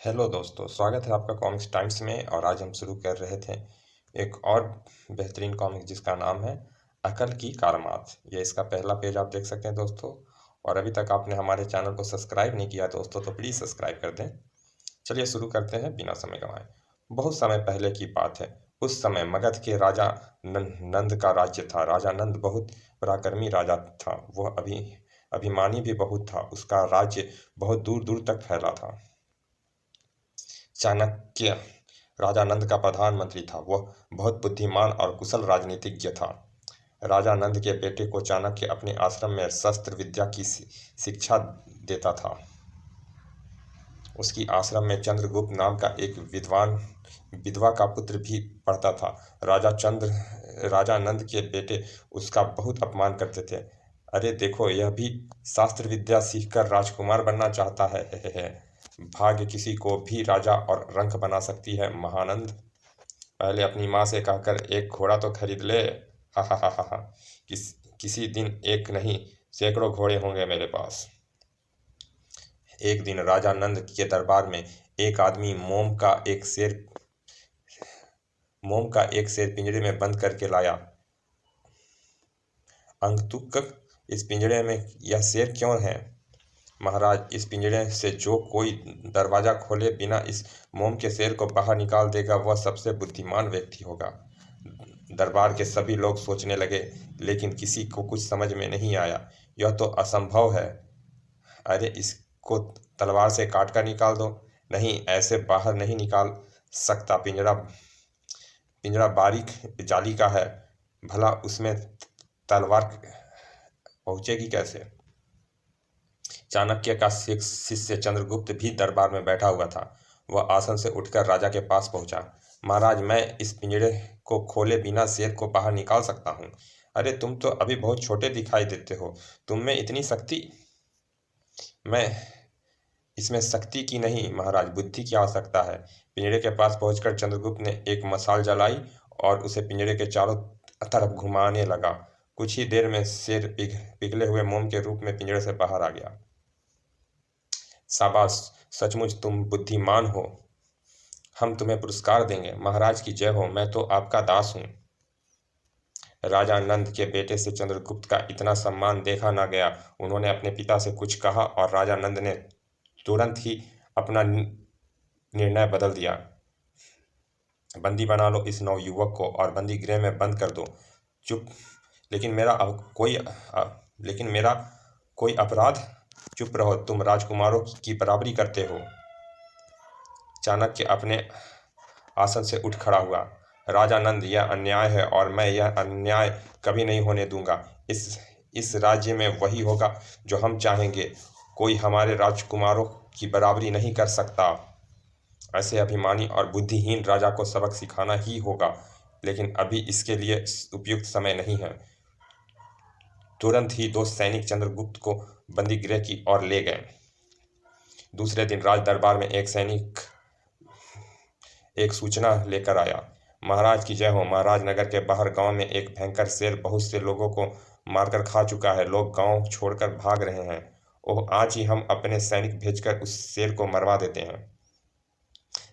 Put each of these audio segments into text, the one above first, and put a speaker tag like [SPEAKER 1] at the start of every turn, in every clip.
[SPEAKER 1] Hello दोस्तों, स्वागत है आपका कॉमिक्स टाइम्स में। और आज हम शुरू कर रहे थे एक और बेहतरीन कॉमिक जिसका नाम है अकल की कारमात। ये इसका पहला पेज आप देख सकते हैं दोस्तों। और अभी तक आपने हमारे चैनल को सब्सक्राइब नहीं किया दोस्तों तो प्लीज़ सब्सक्राइब कर दें। चलिए शुरू करते हैं बिना समय गंवाए। बहुत समय पहले की बात है। उस समय मगध के राजा नंद का राज्य था। राजा नंद बहुत पराक्रमी राजा था। वह अभिमानी भी बहुत था। उसका राज्य बहुत दूर दूर तक फैला था। चाणक्य राजा नंद का प्रधानमंत्री था। वह बहुत बुद्धिमान और कुशल राजनीतिज्ञ था। राजा नंद के बेटे को चाणक्य अपने आश्रम में शस्त्र विद्या की शिक्षा देता था। उसकी आश्रम में चंद्रगुप्त नाम का एक विद्वान विधवा का पुत्र भी पढ़ता था। राजा नंद के बेटे उसका बहुत अपमान करते थे। अरे देखो, यह भी शास्त्र विद्या सीखकर राजकुमार बनना चाहता है। भाग्य किसी को भी राजा और रंक बना सकती है महानंद। पहले अपनी माँ से कहकर एक घोड़ा तो खरीद ले। हा हा हा हा हा। किसी दिन एक नहीं सैकड़ों घोड़े होंगे मेरे पास। एक दिन राजा नंद के दरबार में एक आदमी मोम का एक शेर पिंजरे में बंद करके लाया। अंकतुक, इस पिंजरे में यह शेर क्यों है? महाराज, इस पिंजरे से जो कोई दरवाजा खोले बिना इस मोम के शेर को बाहर निकाल देगा वह सबसे बुद्धिमान व्यक्ति होगा। दरबार के सभी लोग सोचने लगे, लेकिन किसी को कुछ समझ में नहीं आया। यह तो असंभव है। अरे इसको तलवार से काट कर निकाल दो। नहीं, ऐसे बाहर नहीं निकाल सकता। पिंजरा बारीक जाली का है। भला उसमें तलवार पहुंचेगी कैसे? चाणक्य का शिष्य चंद्रगुप्त भी दरबार में बैठा हुआ था। वह आसन से उठकर राजा के पास पहुंचा। महाराज, मैं इस पिंजरे को खोले बिना शेर को बाहर निकाल सकता हूँ। अरे तुम तो अभी बहुत छोटे दिखाई देते हो। तुम में इतनी शक्ति? मैं इसमें शक्ति की नहीं महाराज, बुद्धि की आवश्यकता है। पिंजरे के पास पहुंचकर चंद्रगुप्त ने एक मशाल जलाई और उसे पिंजरे के चारों तरफ घुमाने लगा। कुछ ही देर में शेर पिघले हुए मोम के रूप में पिंजरे से बाहर आ गया। शाबाश, सचमुच तुम बुद्धिमान हो। हम तुम्हें पुरस्कार देंगे। महाराज की जय हो। मैं तो आपका दास हूँ। राजा नंद के बेटे से चंद्रगुप्त का इतना सम्मान देखा न गया। उन्होंने अपने पिता से कुछ कहा और राजा नंद ने तुरंत ही अपना निर्णय बदल दिया। बंदी बना लो इस नवयुवक को और बंदी गृह में बंद कर दो। चुप, लेकिन मेरा कोई अपराध? चुप रहो, तुम राजकुमारों की बराबरी करते हो। चाणक्य अपने आसन से उठ खड़ा हुआ। राजा नंद, यह अन्याय है और मैं यह अन्याय कभी नहीं होने दूंगा। इस राज्य में वही होगा जो हम चाहेंगे। कोई हमारे राजकुमारों की बराबरी नहीं कर सकता। ऐसे अभिमानी और बुद्धिहीन राजा को सबक सिखाना ही होगा, लेकिन अभी इसके लिए उपयुक्त समय नहीं है। तुरंत ही 2 सैनिक चंद्रगुप्त को बंदी गृह की ओर ले गए। दूसरे दिन राज दरबार में एक सैनिक एक सूचना लेकर आया। महाराज की जय हो। महाराज, नगर के बाहर गांव में एक भयंकर शेर बहुत से लोगों को मारकर खा चुका है। लोग गांव छोड़कर भाग रहे हैं। ओह, आज ही हम अपने सैनिक भेजकर उस शेर को मरवा देते हैं।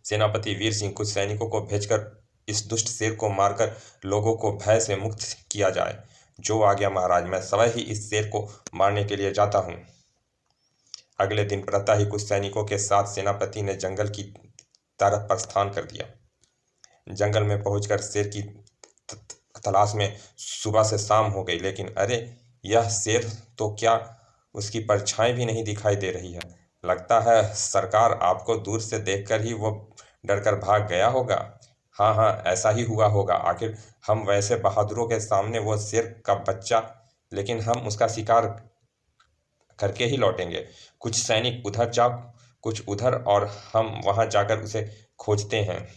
[SPEAKER 1] सेनापति वीर सिंह कुछ सैनिकों को भेजकर इस दुष्ट शेर को मारकर लोगों को भय से मुक्त किया जाए। जो आ गया महाराज, मैं स्वयं ही इस शेर को मारने के लिए जाता हूँ। अगले दिन प्रातः ही कुछ सैनिकों के साथ सेनापति ने जंगल की तरफ प्रस्थान कर दिया। जंगल में पहुंचकर शेर की तलाश में सुबह से शाम हो गई, लेकिन अरे, यह शेर तो क्या, उसकी परछाई भी नहीं दिखाई दे रही है। लगता है सरकार, आपको दूर से देखकर ही वो डरकर भाग गया होगा। हाँ हाँ, ऐसा ही हुआ होगा। आखिर हम वैसे बहादुरों के सामने वो शेर का बच्चा, लेकिन हम उसका शिकार करके ही लौटेंगे। कुछ सैनिक उधर जाओ, कुछ उधर, और हम वहां जाकर उसे खोजते हैं।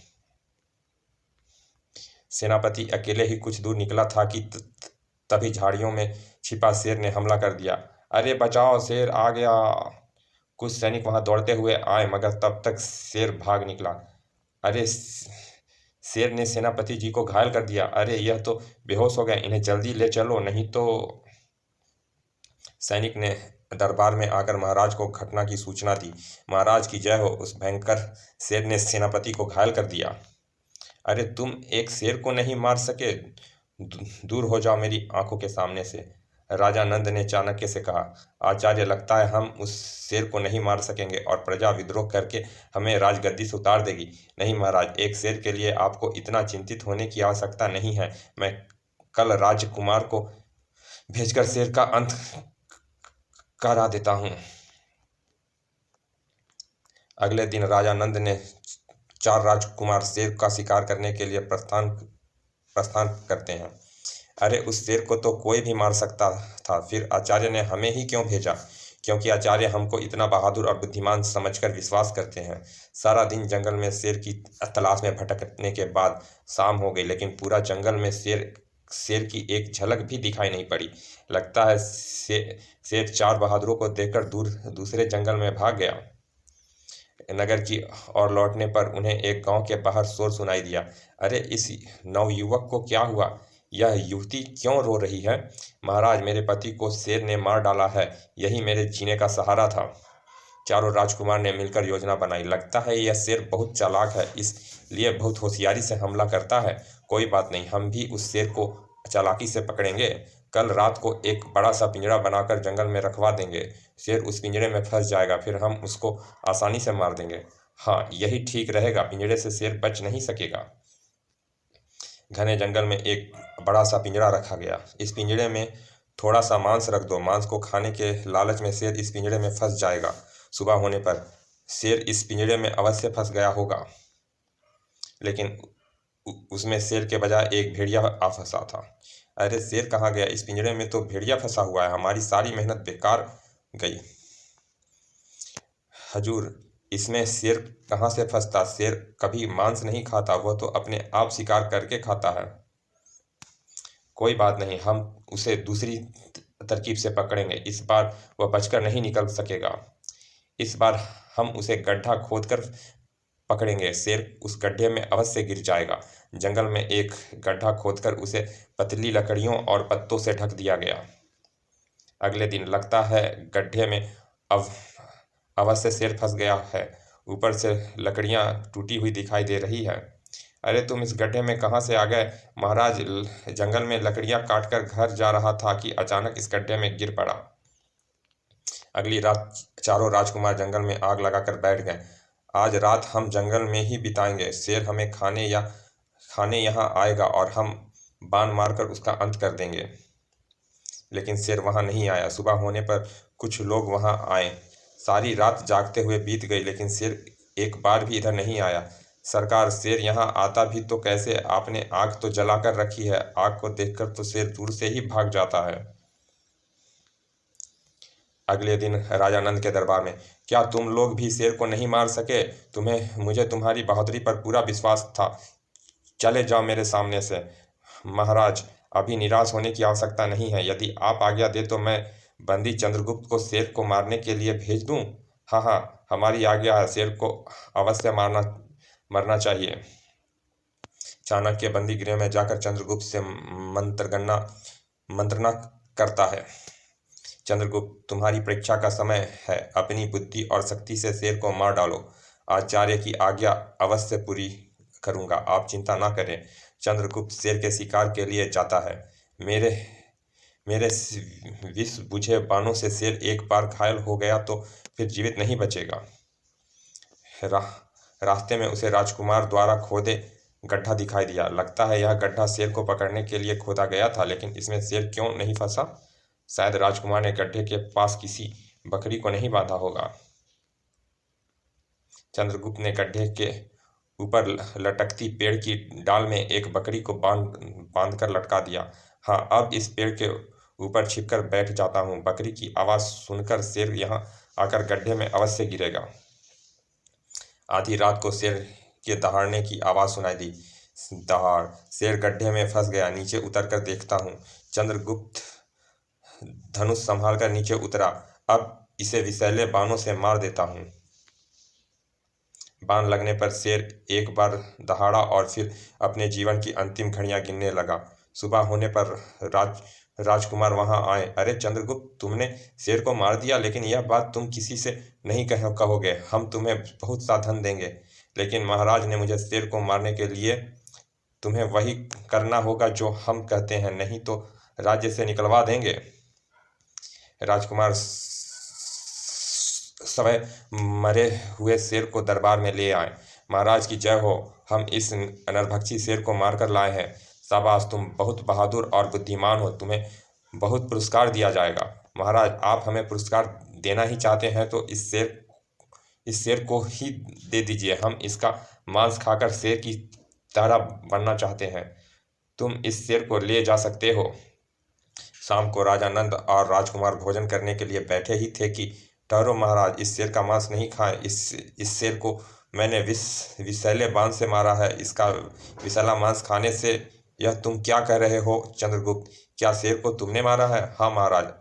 [SPEAKER 1] सेनापति अकेले ही कुछ दूर निकला था कि तभी झाड़ियों में छिपा शेर ने हमला कर दिया। अरे बचाओ, शेर आ गया। कुछ सैनिक वहां दौड़ते हुए आए, मगर तब तक शेर भाग निकला। अरे, शेर ने सेनापति जी को घायल कर दिया। अरे, यह तो बेहोश हो गए। इन्हें जल्दी ले चलो, नहीं तो। सैनिक ने दरबार में आकर महाराज को घटना की सूचना दी। महाराज की जय हो, उस भयंकर शेर ने सेनापति को घायल कर दिया। अरे तुम एक शेर को नहीं मार सके, दूर हो जाओ मेरी आंखों के सामने से। राजा नंद ने चाणक्य से कहा, आचार्य, लगता है हम उस शेर को नहीं मार सकेंगे और प्रजा विद्रोह करके हमें राजगद्दी से उतार देगी। नहीं महाराज, एक शेर के लिए आपको इतना चिंतित होने की आवश्यकता नहीं है। मैं कल राजकुमार को भेजकर शेर का अंत करा देता हूँ। अगले दिन राजा नंद ने 4 राजकुमार शेर का शिकार करने के लिए प्रस्थान करते हैं। अरे उस शेर को तो कोई भी मार सकता था, फिर आचार्य ने हमें ही क्यों भेजा? क्योंकि आचार्य हमको इतना बहादुर और बुद्धिमान समझकर विश्वास करते हैं। सारा दिन जंगल में शेर की तलाश में भटकने के बाद शाम हो गई, लेकिन पूरा जंगल में शेर की एक झलक भी दिखाई नहीं पड़ी। लगता है शेर 4 बहादुरों को देखकर दूसरे जंगल में भाग गया। नगर की ओर लौटने पर उन्हें एक गांव के बाहर शोर सुनाई दिया। अरे इस नवयुवक को क्या हुआ? यह युवती क्यों रो रही है? महाराज, मेरे पति को शेर ने मार डाला है, यही मेरे जीने का सहारा था। चारों राजकुमार ने मिलकर योजना बनाई। लगता है यह शेर बहुत चालाक है, इसलिए बहुत होशियारी से हमला करता है। कोई बात नहीं, हम भी उस शेर को चालाकी से पकड़ेंगे। कल रात को एक बड़ा सा पिंजरा बनाकर जंगल में रखवा देंगे। शेर उस पिंजरे में फंस जाएगा, फिर हम उसको आसानी से मार देंगे। हाँ, यही ठीक रहेगा, पिंजरे से शेर बच नहीं सकेगा। घने जंगल में एक बड़ा सा पिंजरा रखा गया। इस पिंजरे में थोड़ा सा मांस रख दो। मांस को खाने के लालच में शेर इस पिंजरे में फंस जाएगा। सुबह होने पर शेर इस पिंजरे में अवश्य फंस गया होगा, लेकिन उसमें शेर के बजाय एक भेड़िया आ फंसा था। अरे शेर कहाँ गया? इस पिंजरे में तो भेड़िया फंसा हुआ है, हमारी सारी मेहनत बेकार गई। हजूर, इसमें शेर कहाँ से फंसता? शेर कभी मांस नहीं खाता, वह तो अपने आप शिकार करके खाता है। कोई बात नहीं, हम उसे दूसरी तरकीब से पकड़ेंगे। इस बार वह बचकर नहीं निकल सकेगा। इस बार हम उसे गड्ढा खोदकर पकड़ेंगे। शेर उस गड्ढे में अवश्य गिर जाएगा। जंगल में एक गड्ढा खोदकर उसे पतली लकड़ियों और पत्तों से ढक दिया गया। अगले दिन लगता है गड्ढे में अवश्य शेर फंस गया है। ऊपर से लकड़ियां टूटी हुई दिखाई दे रही है। अरे तुम इस गड्ढे में कहाँ से आ गए? महाराज, जंगल में लकड़ियां काटकर घर जा रहा था कि अचानक इस गड्ढे में गिर पड़ा। अगली रात चारों राजकुमार जंगल में आग लगाकर बैठ गए। आज रात हम जंगल में ही बिताएंगे। शेर हमें खाने यहाँ आएगा और हम बाण मारकर उसका अंत कर देंगे। लेकिन शेर वहाँ नहीं आया। सुबह होने पर कुछ लोग वहाँ आए। सारी रात जागते हुए बीत गई, लेकिन शेर एक बार भी इधर नहीं आया। सरकार, शेर यहाँ आता भी तो कैसे? आपने आग तो जलाकर रखी है। आग को देखकर तो शेर दूर से ही भाग जाता है। अगले दिन राजा नंद के दरबार में, क्या तुम लोग भी शेर को नहीं मार सके? मुझे तुम्हारी बहादुरी पर पूरा विश्वास था। चले जाओ मेरे सामने से। महाराज, अभी निराश होने की आवश्यकता नहीं है। यदि आप आज्ञा दे तो मैं बंदी चंद्रगुप्त को शेर को मारने के लिए भेज दूं। हाँ हाँ, हमारी आज्ञा है। शेर को अवश्य मरना चाहिए। चाणक्य बंदी गृह में जाकर चंद्रगुप्त से मंत्रणा करता है। चंद्रगुप्त, तुम्हारी परीक्षा का समय है। अपनी बुद्धि और शक्ति से शेर को मार डालो। आचार्य की आज्ञा अवश्य पूरी करूंगा, आप चिंता ना करें। चंद्रगुप्त शेर के शिकार के लिए जाता है। मेरे विष बुझे बाणों से शेर एक बार घायल हो गया तो फिर जीवित नहीं बचेगा। रास्ते में उसे राजकुमार द्वारा खोदे गड्ढा दिखाई दिया। लगता है यह गड्ढा शेर को पकड़ने के लिए खोदा गया था, लेकिन इसमें शेर क्यों नहीं फंसा? शायद राजकुमार ने गड्ढे के पास किसी बकरी को नहीं बांधा होगा। चंद्रगुप्त ने गड्ढे के ऊपर लटकती पेड़ की डाल में एक बकरी को बांध कर लटका दिया। हाँ, अब इस पेड़ के ऊपर छिपकर बैठ जाता हूँ। बकरी की आवाज़ सुनकर शेर यहाँ आकर गड्ढे में अवश्य गिरेगा। आधी रात को शेर के दहाड़ने की आवाज़ सुनाई दी। दहाड़! शेर गड्ढे में फंस गया। नीचे उतरकर देखता हूँ। चंद्रगुप्त धनुष संभालकर नीचे उतरा। अब इसे विषैले बाणों से मार देता हूँ। बाण लगने पर शेर एक बार दहाड़ा और फिर अपने जीवन की अंतिम घड़ियां गिनने लगा। सुबह होने पर राजकुमार वहां आए। अरे चंद्रगुप्त, तुमने शेर को मार दिया, लेकिन यह बात तुम किसी से नहीं कहोगे। हम तुम्हें बहुत सा धन देंगे, लेकिन महाराज ने मुझे शेर को मारने के लिए तुम्हें वही करना होगा जो हम कहते हैं, नहीं तो राज्य से निकलवा देंगे। राजकुमार समय मरे हुए शेर को दरबार में ले आए। महाराज की जय हो, हम इस नरभक्षी शेर को मारकर लाए हैं। शाबाश, तुम बहुत बहादुर और बुद्धिमान हो, तुम्हें बहुत पुरस्कार दिया जाएगा। महाराज, आप हमें पुरस्कार देना ही चाहते हैं तो इस शेर को ही दे दीजिए। हम इसका मांस खाकर शेर की तरह बनना चाहते हैं। तुम इस शेर को ले जा सकते हो। शाम को राजा नंद और राजकुमार भोजन करने के लिए बैठे ही थे कि ठहरो महाराज, इस शेर का मांस नहीं खाएं। इस शेर को मैंने विषैले बाण से मारा है। इसका विषैला मांस खाने से यह तुम क्या कह रहे हो चंद्रगुप्त? क्या शेर को तुमने मारा है? हाँ महाराज,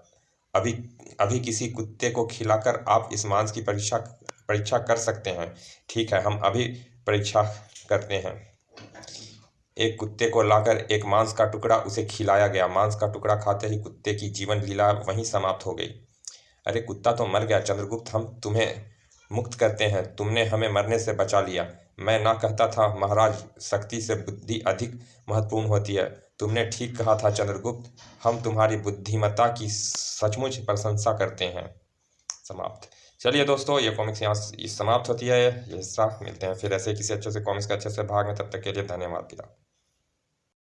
[SPEAKER 1] अभी अभी किसी कुत्ते को खिलाकर आप इस मांस की परीक्षा कर सकते हैं। ठीक है, हम अभी परीक्षा करते हैं। एक कुत्ते को लाकर एक मांस का टुकड़ा उसे खिलाया गया। मांस का टुकड़ा खाते ही कुत्ते की जीवन लीला वहीं समाप्त हो गई। अरे कुत्ता तो मर गया चंद्रगुप्त, हम तुम्हें मुक्त करते हैं। तुमने हमें मरने से बचा लिया। मैं ना कहता था महाराज, शक्ति से बुद्धि अधिक महत्वपूर्ण होती है। तुमने ठीक कहा था चंद्रगुप्त, हम तुम्हारी बुद्धिमत्ता की सचमुच प्रशंसा करते हैं। समाप्त। चलिए दोस्तों, ये कॉमिक्स यहाँ समाप्त होती है। ये हिस्सा मिलते हैं फिर ऐसे किसी अच्छे से कॉमिक्स के अच्छे से भाग में। तब तक के लिए धन्यवाद।